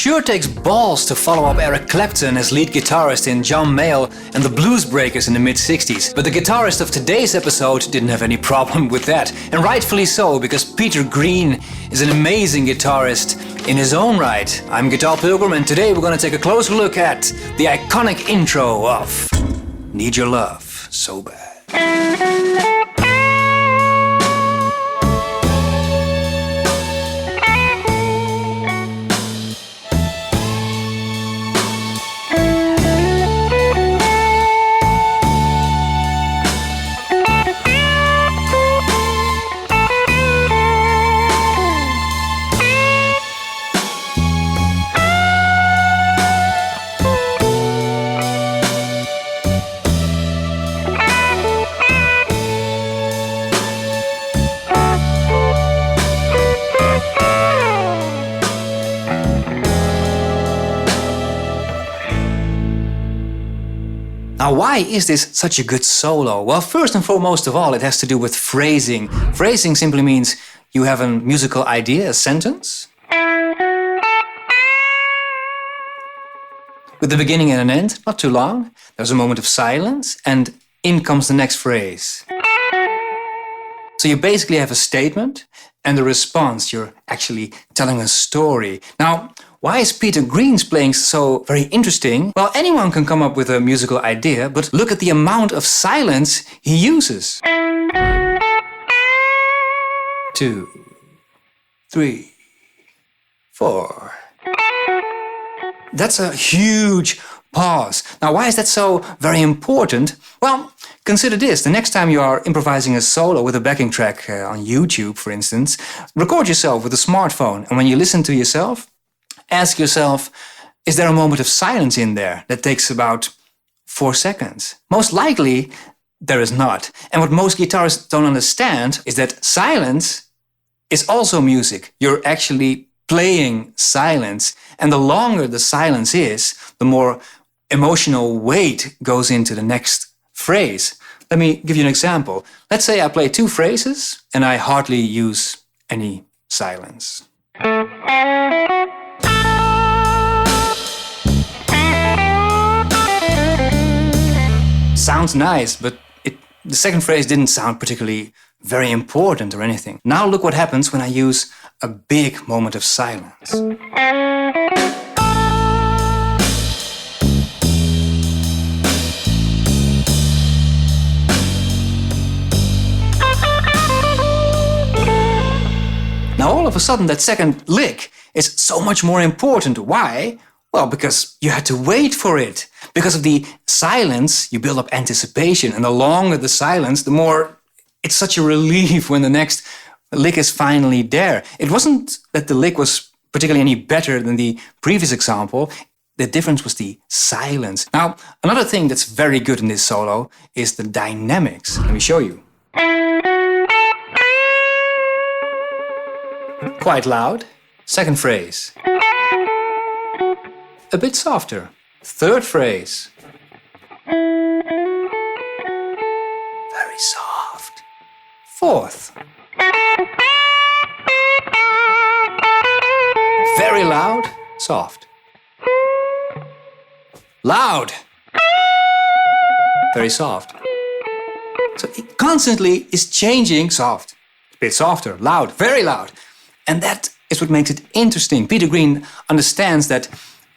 sure takes balls to follow up Eric Clapton as lead guitarist in John Mayall and the Blues Breakers in the mid-60s. But the guitarist of today's episode didn't have any problem with that. And rightfully so, because Peter Green is an amazing guitarist in his own right. I'm Guitar Pilgrim, and today we're going to take a closer look at the iconic intro of Need Your Love So Bad. Now, why is this such a good solo? Well, first and foremost of all, it has to do with phrasing. Phrasing simply means you have a musical idea, a sentence, with the beginning and an end, not too long. There's a moment of silence, and in comes the next phrase. So you basically have a statement and a response. You're actually telling a story. Now, why is Peter Green's playing so very interesting? Well, anyone can come up with a musical idea, but look at the amount of silence he uses. 2, 3, 4. That's a huge pause. Now, why is that so very important? Well, consider this. The next time you are improvising a solo with a backing track on YouTube, for instance, record yourself with a smartphone. And when you listen to yourself, ask yourself, is there a moment of silence in there that takes about 4 seconds? Most likely, there is not. And what most guitarists don't understand is that silence is also music. You're actually playing silence. And the longer the silence is, the more emotional weight goes into the next phrase. Let me give you an example. Let's say I play 2 phrases and I hardly use any silence. Sounds nice, but the second phrase didn't sound particularly very important or anything. Now look what happens when I use a big moment of silence. Now all of a sudden that second lick is so much more important. Why? Well, because you had to wait for it. Because of the silence, you build up anticipation. And the longer the silence, the more it's such a relief when the next lick is finally there. It wasn't that the lick was particularly any better than the previous example. The difference was the silence. Now, another thing that's very good in this solo is the dynamics. Let me show you. Quite loud. Second phrase. A bit softer. Third phrase. Very soft. Fourth. Very loud, soft. Loud. Very soft. So it constantly is changing. Soft. A bit softer. Loud. Very loud. And that is what makes it interesting. Peter Green understands that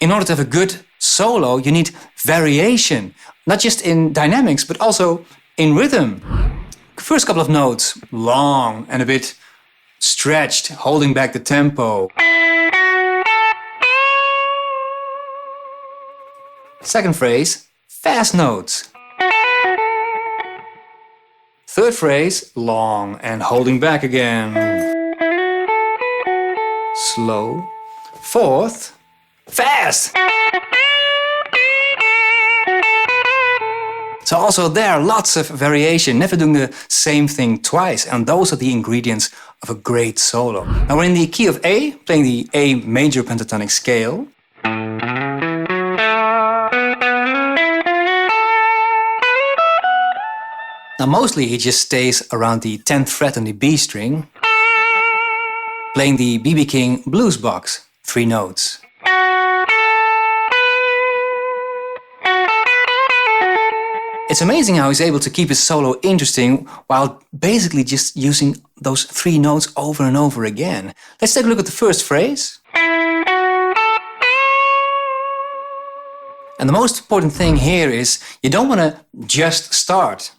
in order to have a good solo, you need variation. Not just in dynamics, but also in rhythm. First couple of notes, long and a bit stretched, holding back the tempo. Second phrase, fast notes. Third phrase, long and holding back again. Slow. Fourth, fast. So also there, lots of variation, never doing the same thing twice. And those are the ingredients of a great solo. Now we're in the key of A, playing the A major pentatonic scale. Now mostly he just stays around the 10th fret on the B string, playing the B.B. King blues box, 3 notes. It's amazing how he's able to keep his solo interesting while basically just using those 3 notes over and over again. Let's take a look at the first phrase. And the most important thing here is you don't want to just start.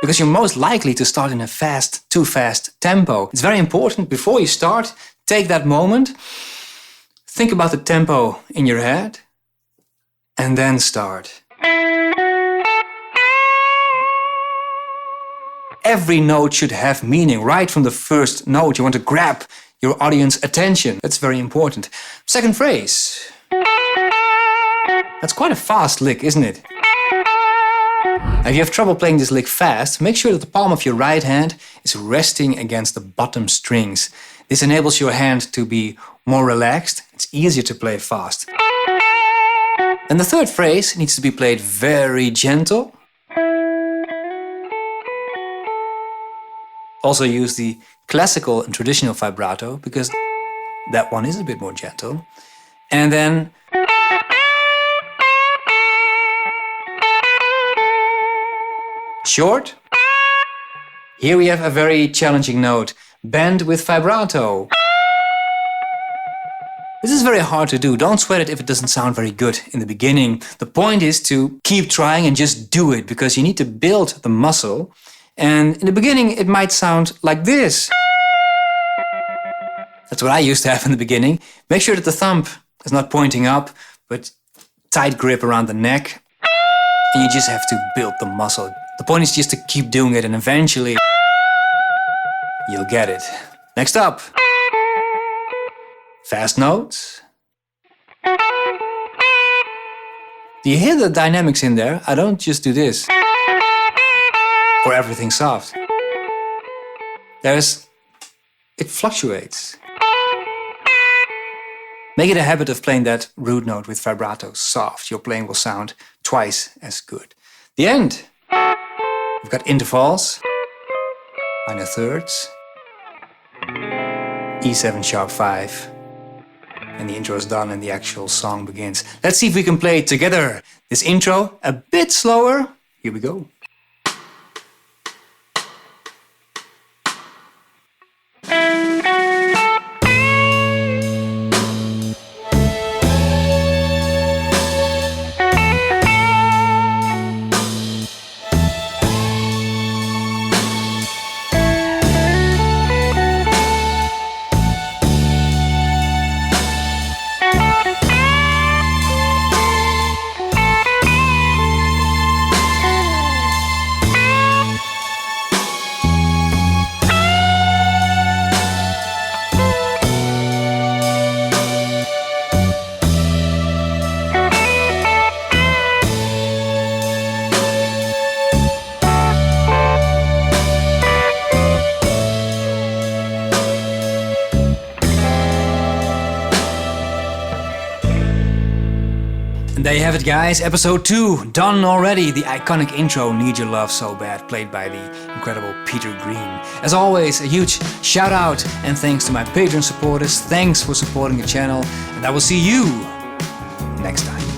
Because you're most likely to start in a too fast tempo. It's very important before you start, take that moment, think about the tempo in your head, and then start. Every note should have meaning right from the first note. You want to grab your audience attention. That's very important. Second phrase. That's quite a fast lick, isn't it? If you have trouble playing this lick fast, make sure that the palm of your right hand is resting against the bottom strings. This enables your hand to be more relaxed. It's easier to play fast. And the third phrase needs to be played very gentle. Also use the classical and traditional vibrato because that one is a bit more gentle. And then short. Here we have a very challenging note. Bend with vibrato. This is very hard to do. Don't sweat it if it doesn't sound very good in the beginning. The point is to keep trying and just do it because you need to build the muscle. And in the beginning, it might sound like this. That's what I used to have in the beginning. Make sure that the thumb is not pointing up, but tight grip around the neck. And you just have to build the muscle. The point is just to keep doing it and eventually you'll get it. Next up. Fast notes. Do you hear the dynamics in there? I don't just do this. Or everything soft. It fluctuates. Make it a habit of playing that root note with vibrato soft. Your playing will sound twice as good. The end. We've got intervals, minor thirds, E7 sharp 5. And the intro is done and the actual song begins. Let's see if we can play it together. This intro, a bit slower. Here we go. And there you have it, guys. Episode 2, done already. The iconic intro, Need Your Love So Bad, played by the incredible Peter Green. As always, a huge shout out and thanks to my Patreon supporters. Thanks for supporting the channel, and I will see you next time.